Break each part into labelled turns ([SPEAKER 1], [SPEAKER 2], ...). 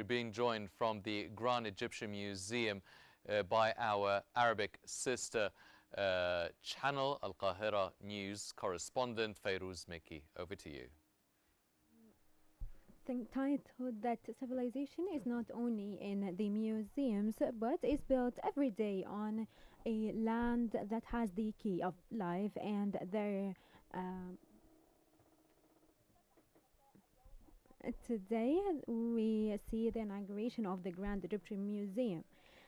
[SPEAKER 1] we're being joined from the Grand Egyptian Museum by our Arabic sister channel, Al Qahira News correspondent Fairuz Meki. Over to you.
[SPEAKER 2] Titled that civilization is not only in the museums but is built every day on a land that has the key of life, and there today we see the inauguration of the Grand Egyptian Museum,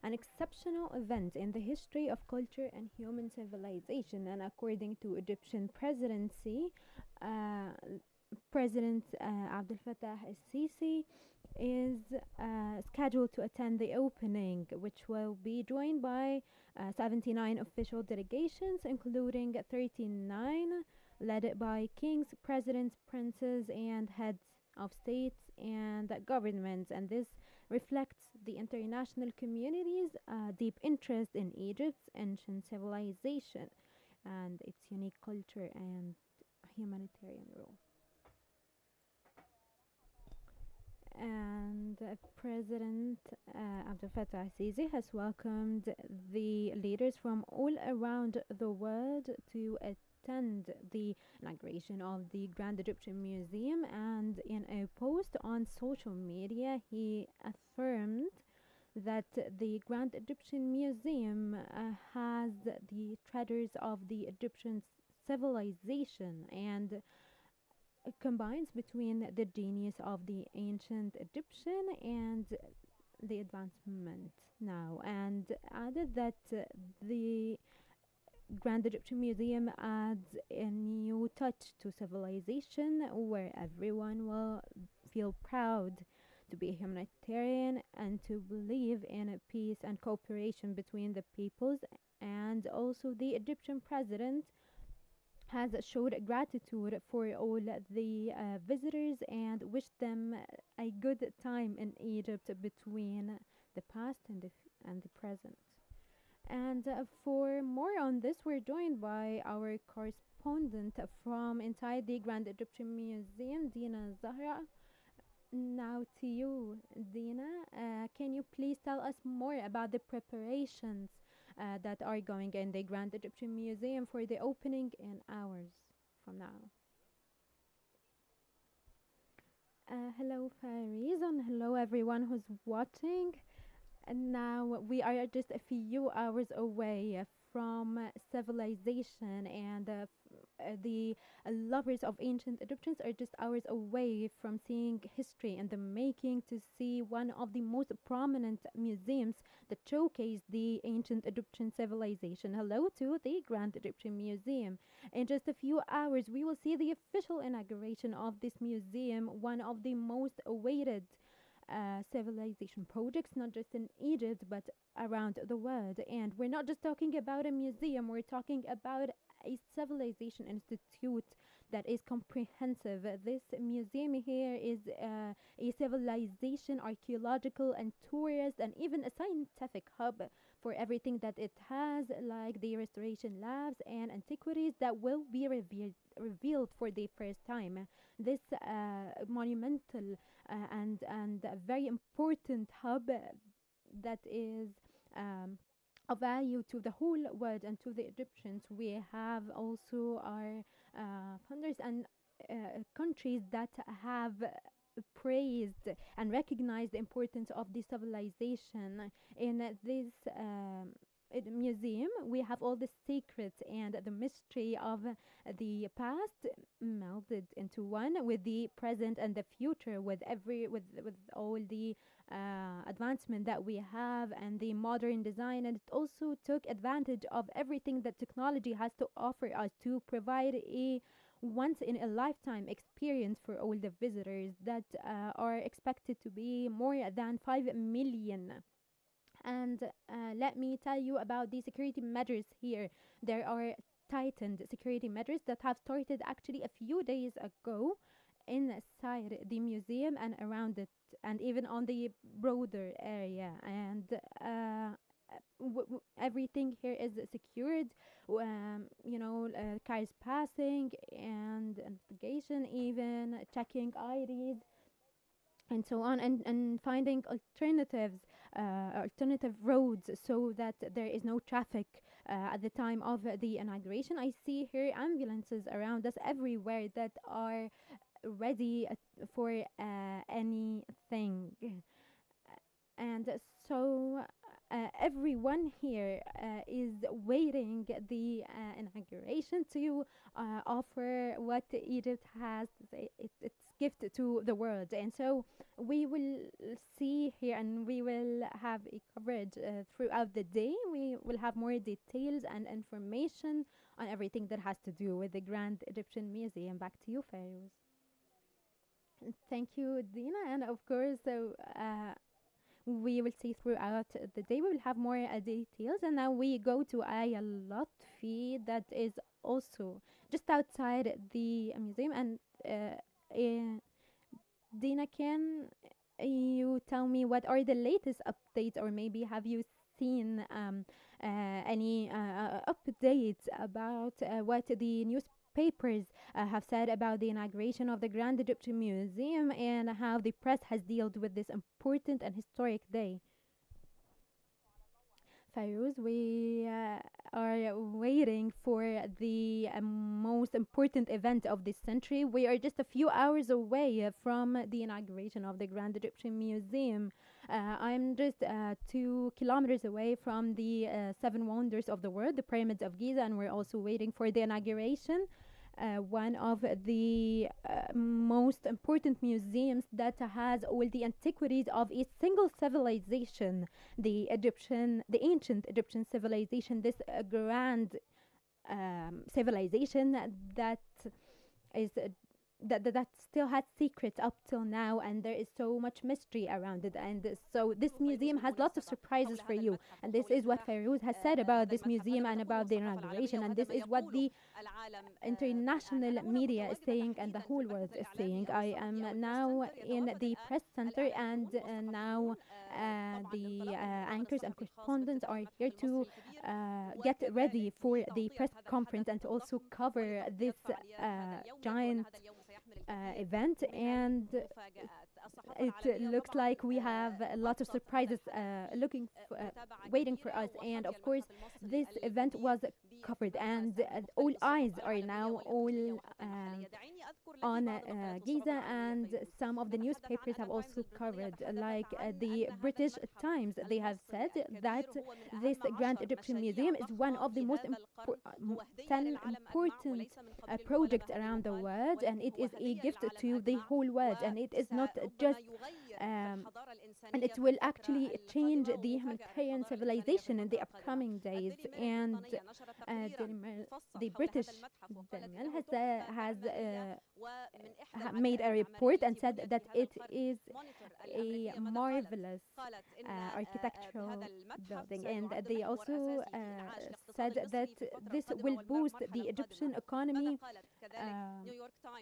[SPEAKER 2] an exceptional event in the history of culture and human civilization. And according to Egyptian presidency, uh, President Abdel Fattah el-Sisi is scheduled to attend the opening, which will be joined by 79 official delegations, including 39 led by kings, presidents, princes, and heads of states and governments. And this reflects the international community's deep interest in Egypt's ancient civilization and its unique culture and humanitarian role. And President Abdel Fattah el-Sisi has welcomed the leaders from all around the world to attend the inauguration of the Grand Egyptian Museum. And in a post on social media, he affirmed that the Grand Egyptian Museum has the treasures of the Egyptian civilization and combines between the genius of the ancient Egyptian and the advancement now, and added that the Grand Egyptian Museum adds a new touch to civilization where everyone will feel proud to be a humanitarian and to believe in peace and cooperation between the peoples. And also the Egyptian president has showed gratitude for all the visitors and wished them a good time in Egypt between the past and the present. And for more on this, we're joined by our correspondent from inside the Grand Egyptian Museum, Dina Zahra. Now to you, Dina. Can you please tell us more about the preparations that are going in the Grand Egyptian Museum for the opening in hours from now? Hello, Fariz, and hello everyone who's watching. And now we are just a few hours away from civilization, and the lovers of ancient Egyptians are just hours away from seeing history in the making, to see one of the most prominent museums that showcase the ancient Egyptian civilization. Hello to the Grand Egyptian Museum. In just a few hours, we will see the official inauguration of this museum, one of the most awaited civilization projects, not just in Egypt but around the world. And we're not just talking about a museum, we're talking about a civilization institute that is comprehensive. This museum here is a civilization, archaeological, and tourist, and even a scientific hub for everything that it has, like the restoration labs and antiquities that will be revealed for the first time. This monumental and a very important hub that is of value to the whole world and to the Egyptians. We have also our funders and countries that have praised and recognized the importance of this civilization. In this museum, we have all the secrets and the mystery of the past melded into one, with the present and the future, with all the advancement that we have and the modern design. And it also took advantage of everything that technology has to offer us to provide a once in a lifetime experience for all the visitors that are expected to be more than 5 million. And let me tell you about the security measures here. There are tightened security measures that have started actually a few days ago inside the museum and around it, and even on the broader area. And everything here is secured. Cars passing and investigation, even checking IDs. and so on, and finding alternative roads so that there is no traffic at the time of the inauguration. I see here ambulances around us everywhere that are ready for anything. And so everyone here is waiting the inauguration to offer what Egypt has its gift to the world. And so we will see here, and we will have a coverage throughout the day. We will have more details and information on everything that has to do with the Grand Egyptian Museum. Back to you, Farouz. Thank you, Dina. And of course, so we will see throughout the day. We will have more details. And now we go to Aya Lotfi, that is also just outside the museum. And Dina, can you tell me what are the latest updates, or maybe have you seen any updates about what the newspapers have said about the inauguration of the Grand Egyptian Museum and how the press has dealt with this important and historic day? Fairuz, we are waiting for the most important event of this century. We are just a few hours away from the inauguration of the Grand Egyptian Museum. I'm just 2 kilometers away from the seven wonders of the world, the pyramids of Giza, and we're also waiting for the inauguration. One of the most important museums that has all the antiquities of a single civilization, the ancient Egyptian civilization, this grand civilization that is that still has secrets up till now, and there is so much mystery around it. And so this museum has lots of surprises for you, and this is what Fairuz has said about this museum and about the inauguration, and this is what the international media is saying and the whole world is saying. I am now in the press center, and now the anchors and correspondents are here to get ready for the press conference and to also cover this giant event. And it looks like we have a lot of surprises waiting for us. And of course, this event was covered, and all eyes are now all on Giza, and some of the newspapers have also covered, like the British Times. They have said that this Grand Egyptian Museum is one of the most 10 important projects around the world, and it is a gift to the whole world, and it is not just and it will actually change the humanitarian civilization in the upcoming days. And the British has made a report and said that it is a marvelous architectural building, and they also said that this will boost the Egyptian economy.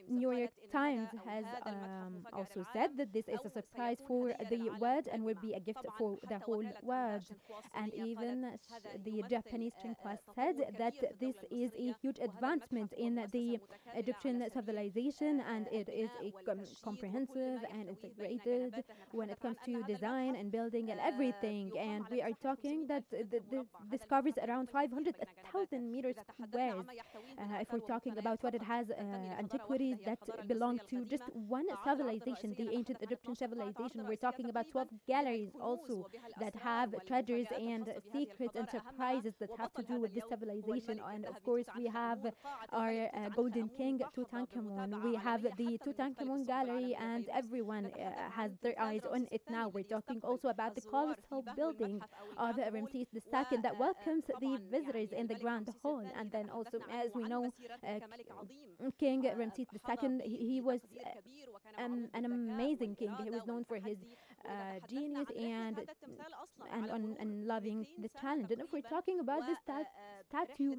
[SPEAKER 2] New York Times has also said that this is a surprise for the world and will be a gift for the whole world. And even the Japanese Xinhua said that this is a huge advancement in the Egyptian civilization, and it is a comprehensive and integrated when it comes to design and building and everything. And we are talking that this covers around 500,000 meters squares. If we're talking about what it has, antiquities that belong to just one civilization, the ancient Egyptian civilization. We're talking about 12 galleries also that have treasures and secrets and surprises that have to do with this civilization. And of course, we have our golden king, Tutankhamun. We have the Tutankhamun gallery, and everyone has their eyes on it now. We're talking also about the colossal building of Ramses II that welcomes the visitors in the Grand Hall. And then also, as we know, King Ramses II, he was an amazing king. He was known for his genius and loving the challenge. And if we're talking about this statue,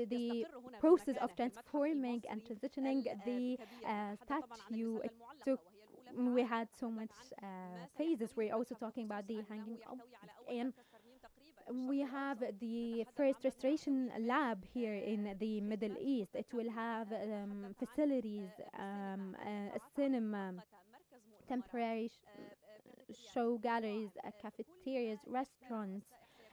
[SPEAKER 2] the process of transforming and transitioning the statue, it took. We had so much phases. We're also talking about the hanging and we have the first restoration lab here in the Middle East. It will have facilities, a cinema, temporary show galleries, cafeterias, restaurants.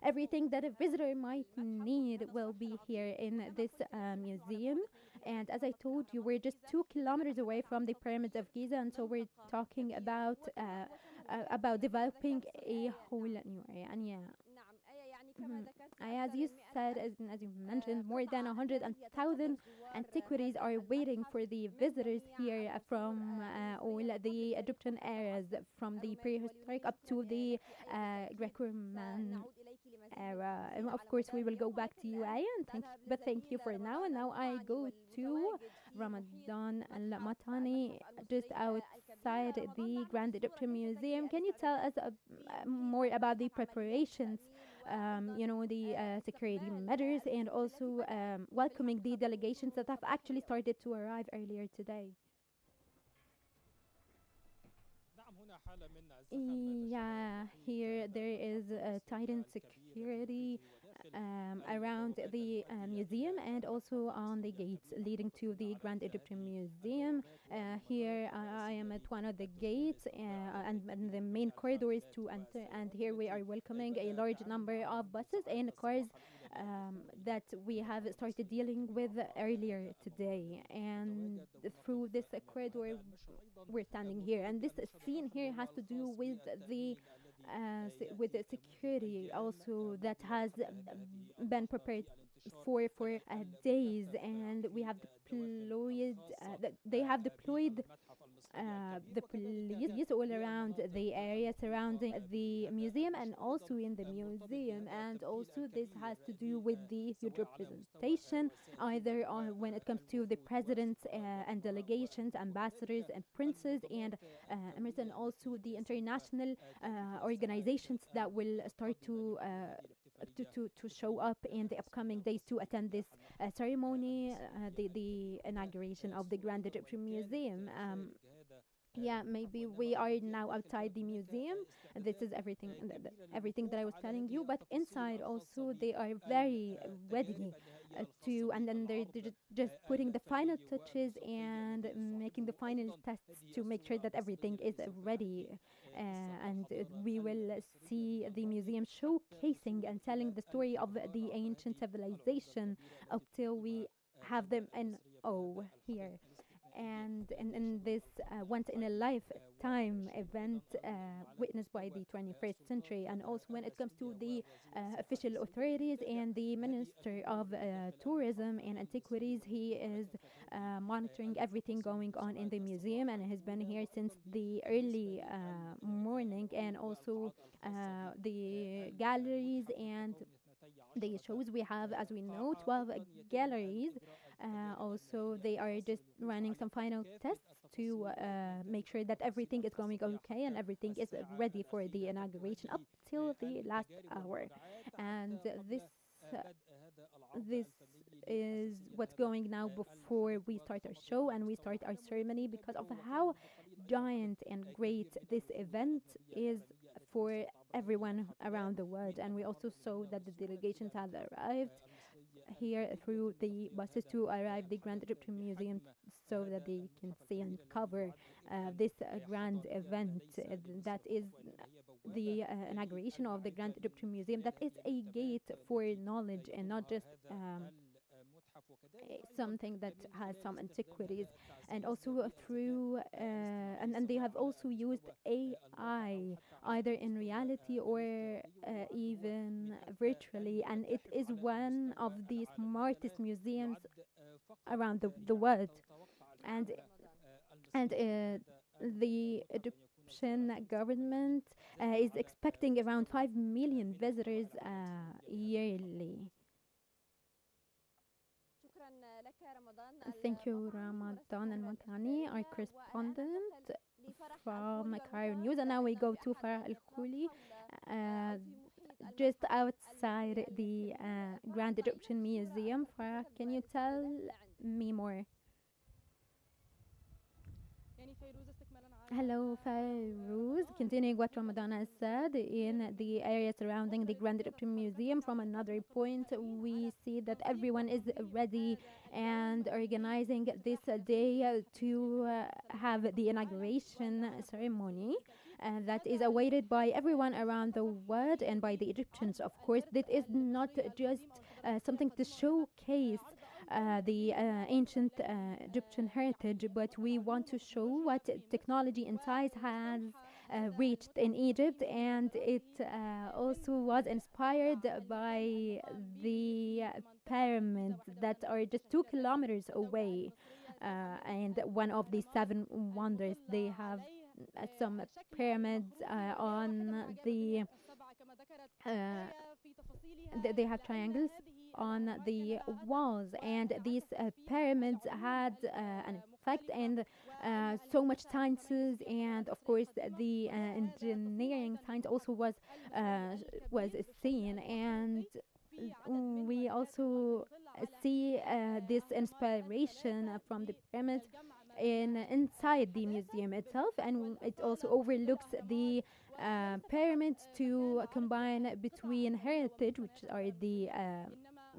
[SPEAKER 2] Everything that a visitor might need will be here in this museum. And as I told you, we're just 2 kilometers away from the pyramids of Giza, and so we're talking about developing a whole new area. And yeah, as you said, as you mentioned, more than 100,000 antiquities are waiting for the visitors here from all the Egyptian eras, from the prehistoric up to the Greco-Roman era. And of course, we will go back to you, Aya, but thank you for now. And now I go to Ramadan Al-Matani, just outside the Grand Egyptian Museum. Can you tell us more about the preparations, the security measures, and also welcoming the delegations that have actually started to arrive earlier today? Yeah, here there is a tightened security around the museum and also on the gates leading to the Grand Egyptian Museum. Here I am at one of the gates and the main corridors to enter, and here we are welcoming a large number of buses and cars that we have started dealing with earlier today. And through this corridor we're standing here, and this scene here has to do with the security also that has been prepared for days, and we have deployed they have deployed the police all around the area surrounding the museum and also in the museum. And also this has to do with the huge representation, either when it comes to the presidents and delegations, ambassadors and princes and emirs, and also the international organizations that will start to show up in the upcoming days to attend this ceremony, the inauguration of the Grand Egyptian Museum. Yeah, maybe we are now outside the museum. This is everything that I was telling you. But inside also, they are very ready and then they're just putting the final touches and making the final tests to make sure that everything is ready. And we will see the museum showcasing and telling the story of the ancient civilization up till we have them in here. And in this once-in-a-lifetime event witnessed by the 21st century. And also when it comes to the official authorities and the Minister of Tourism and Antiquities, he is monitoring everything going on in the museum and has been here since the early morning. And also the galleries and the shows we have, as we know, 12 galleries. Also, they are just running some final tests to make sure that everything is going okay and everything is ready for the inauguration up till the last hour. And this is what's going now before we start our show and we start our ceremony, because of how giant and great this event is for everyone around the world. And we also saw that the delegations have arrived here through the buses to arrive the Grand Egyptian Museum so that they can see and cover this grand event that is the inauguration of the Grand Egyptian Museum, that is a gate for knowledge and not just something that has some antiquities. And also through and they have also used AI either in reality or even virtually, and it is one of the smartest museums around the world. And the Egyptian government is expecting around 5 million visitors yearly. Thank you, Ramadan Al-Makani, our correspondent from Qnews. And now we go to Farah Al-Khuli, just outside the Grand Egyptian Museum. Farah, can you tell me more? Hello, Fairuz. Continuing what Ramadan has said, in the area surrounding the Grand Egyptian Museum, from another point, we see that everyone is ready and organizing this day to have the inauguration ceremony. That is awaited by everyone around the world and by the Egyptians, of course. That is not just something to showcase the ancient Egyptian heritage, but we want to show what technology and science has reached in Egypt, and it also was inspired by the pyramids that are just 2 kilometers away. And one of the seven wonders, they have some pyramids on uh, they have triangles on the walls, and these pyramids had an effect, and so much sciences, and of course the engineering science also was seen, and we also see this inspiration from the pyramids inside the museum itself, and it also overlooks the pyramids to combine between heritage, which are the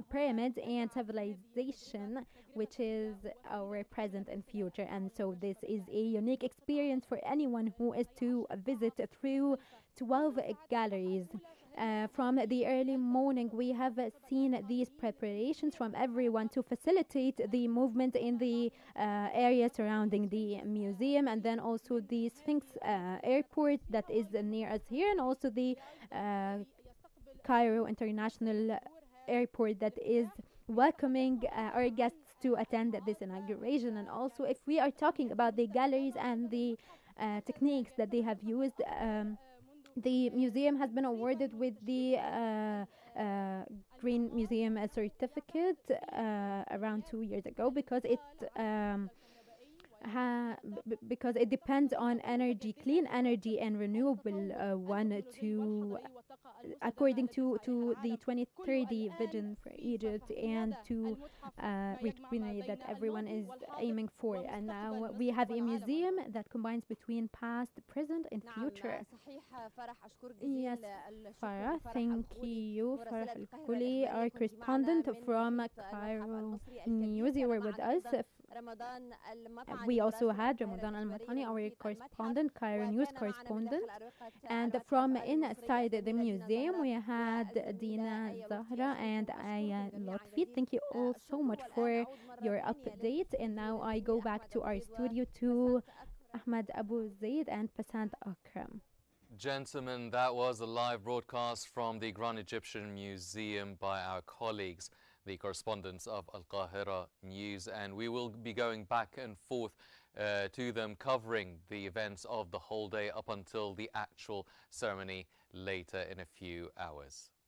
[SPEAKER 2] pyramids, and civilization, which is our present and future. And so this is a unique experience for anyone who is to visit through 12 galleries. From the early morning, we have seen these preparations from everyone to facilitate the movement in the area surrounding the museum, and then also the Sphinx airport that is near us here, and also the Cairo International Airport that is welcoming our guests to attend this inauguration. And also, if we are talking about the galleries and the techniques that they have used, the museum has been awarded with the Green Museum certificate around 2 years ago, because because it depends on energy, clean energy, and renewable one, to according to the 2030 vision for Egypt, and to reach greenery that everyone is aiming for. And now we have a museum that combines between past, present, and future. Yes, Farah, thank you. Farah Al-Kuli, our correspondent from Cairo News, you were with us. We also had Ramadan Al-Matani, our correspondent, Cairo News correspondent. And from inside the museum, we had Dina Zahra and Aya Lotfi. Thank you all so much for your update. And now I go back to our studio to Ahmed Abu Zaid and Passant Akram.
[SPEAKER 1] Gentlemen, that was a live broadcast from the Grand Egyptian Museum by our colleagues, the correspondents of Al News, and we will be going back and forth to them, covering the events of the whole day up until the actual ceremony later in a few hours.